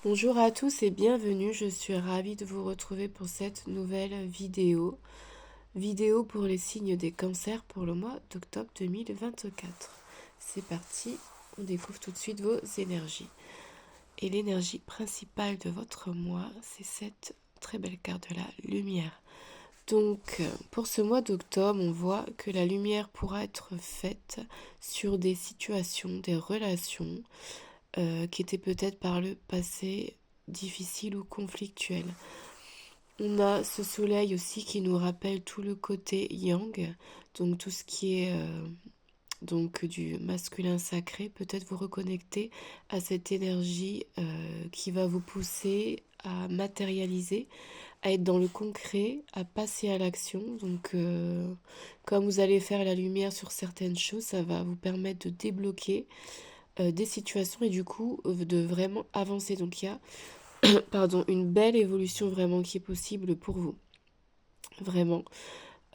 Bonjour à tous et bienvenue, je suis ravie de vous retrouver pour cette nouvelle vidéo. Vidéo pour les signes des cancers pour le mois d'octobre 2024. C'est parti, on découvre tout de suite vos énergies. Et l'énergie principale de votre mois, c'est cette très belle carte de la lumière. Donc, pour ce mois d'octobre, on voit que la lumière pourra être faite sur des situations, des relations, qui étaient peut-être par le passé difficiles ou conflictuelles. On a ce soleil aussi qui nous rappelle tout le côté yang, donc tout ce qui est donc du masculin sacré. Peut-être vous reconnecter à cette énergie qui va vous pousser à matérialiser, à être dans le concret, à passer à l'action. Donc comme vous allez faire la lumière sur certaines choses, ça va vous permettre de débloquer des situations et du coup de vraiment avancer. Donc il y a pardon, une belle évolution vraiment qui est possible pour vous. Vraiment.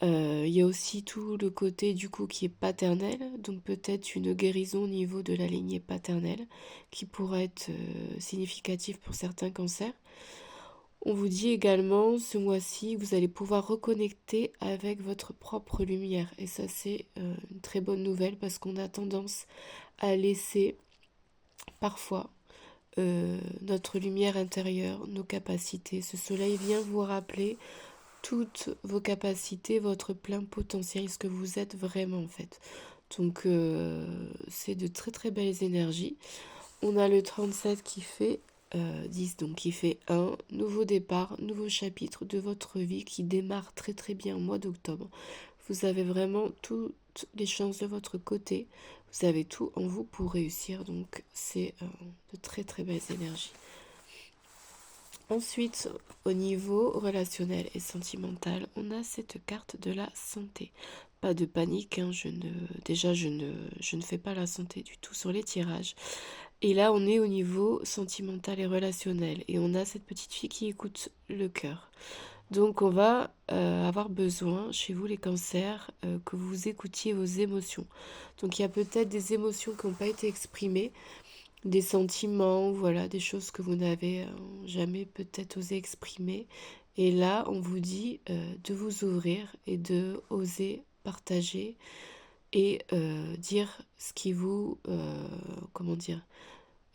Il y a aussi tout le côté du coup qui est paternel, donc peut-être une guérison au niveau de la lignée paternelle qui pourrait être significative pour certains cancers. On vous dit également ce mois-ci que vous allez pouvoir reconnecter avec votre propre lumière et ça c'est une très bonne nouvelle parce qu'on a tendance à laisser parfois notre lumière intérieure, nos capacités. Ce soleil vient vous rappeler toutes vos capacités, votre plein potentiel, ce que vous êtes vraiment en fait. Donc c'est de très très belles énergies. On a le 37 qui fait 10, donc qui fait un nouveau départ, nouveau chapitre de votre vie qui démarre très très bien au mois d'octobre. Vous avez vraiment toutes les chances de votre côté. Vous avez tout en vous pour réussir, donc c'est de très très belles énergies. Ensuite, au niveau relationnel et sentimental, on a cette carte de la santé. Pas de panique, hein, je ne fais pas la santé du tout sur les tirages. Et là, on est au niveau sentimental et relationnel. Et on a cette petite fille qui écoute le cœur. Donc, on va avoir besoin, chez vous les cancers, que vous écoutiez vos émotions. Donc, il y a peut-être des émotions qui n'ont pas été exprimées, des sentiments, voilà, des choses que vous n'avez jamais peut-être osé exprimer. Et là, on vous dit de vous ouvrir et de oser partager et dire ce qui vous, comment dire,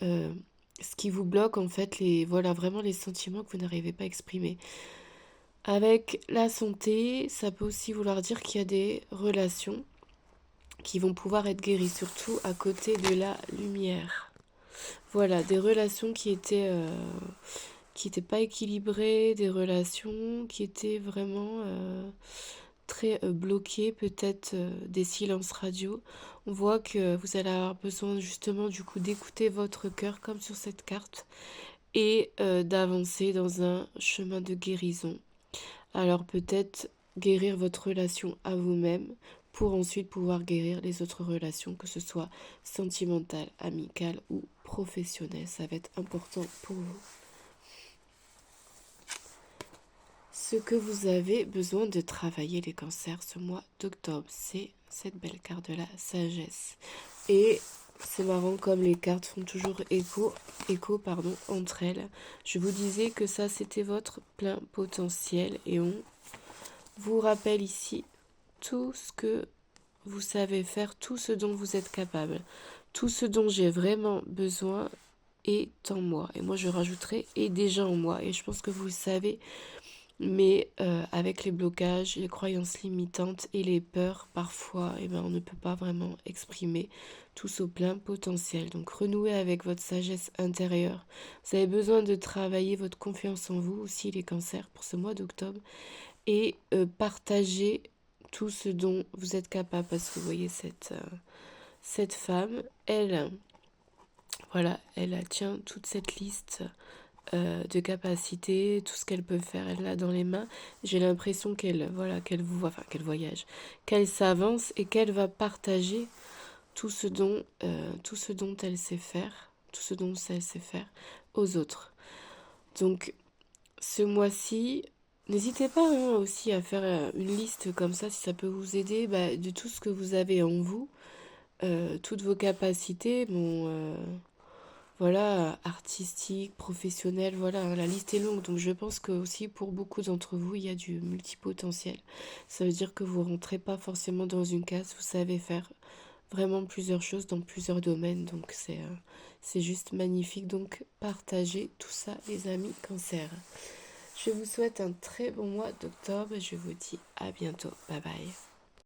euh, ce qui vous bloque en fait, voilà, vraiment les sentiments que vous n'arrivez pas à exprimer. Avec la santé, ça peut aussi vouloir dire qu'il y a des relations qui vont pouvoir être guéries, surtout à côté de la lumière. Voilà, des relations qui étaient pas équilibrées, des relations qui étaient vraiment très bloquées, peut-être des silences radio. On voit que vous allez avoir besoin justement du coup d'écouter votre cœur comme sur cette carte et d'avancer dans un chemin de guérison. Alors peut-être guérir votre relation à vous-même pour ensuite pouvoir guérir les autres relations, que ce soit sentimentales, amicales ou professionnelles. Ça va être important pour vous. Ce que vous avez besoin de travailler les cancers ce mois d'octobre, c'est cette belle carte de la sagesse. Et c'est marrant comme les cartes font toujours écho entre elles. Je vous disais que ça c'était votre plein potentiel et on vous rappelle ici tout ce que vous savez faire, tout ce dont vous êtes capable, tout ce dont j'ai vraiment besoin est en moi. Et moi je rajouterai est déjà en moi. Et je pense que vous le savez, mais avec les blocages, les croyances limitantes et les peurs, parfois, eh ben, on ne peut pas vraiment exprimer tout ce plein potentiel. Donc renouez avec votre sagesse intérieure. Vous avez besoin de travailler votre confiance en vous aussi, les cancers, pour ce mois d'octobre. Et partager tout ce dont vous êtes capable. Parce que vous voyez, cette femme, elle, voilà, elle tient toute cette liste de capacités, tout ce qu'elle peut faire, elle l'a dans les mains. J'ai l'impression qu'elle, voilà, qu'elle vous voit, enfin qu'elle voyage, qu'elle s'avance et qu'elle va partager tout ce dont elle sait faire, tout ce dont elle sait faire aux autres. Donc, ce mois-ci, n'hésitez pas hein, aussi à faire une liste comme ça, si ça peut vous aider, de tout ce que vous avez en vous, toutes vos capacités. Bon, voilà, artistique, professionnel, voilà, hein, la liste est longue. Donc je pense que aussi pour beaucoup d'entre vous, il y a du multipotentiel. Ça veut dire que vous rentrez pas forcément dans une case, vous savez faire vraiment plusieurs choses dans plusieurs domaines. Donc c'est juste magnifique. Donc partagez tout ça, les amis Cancer. Je vous souhaite un très bon mois d'octobre et je vous dis à bientôt. Bye bye.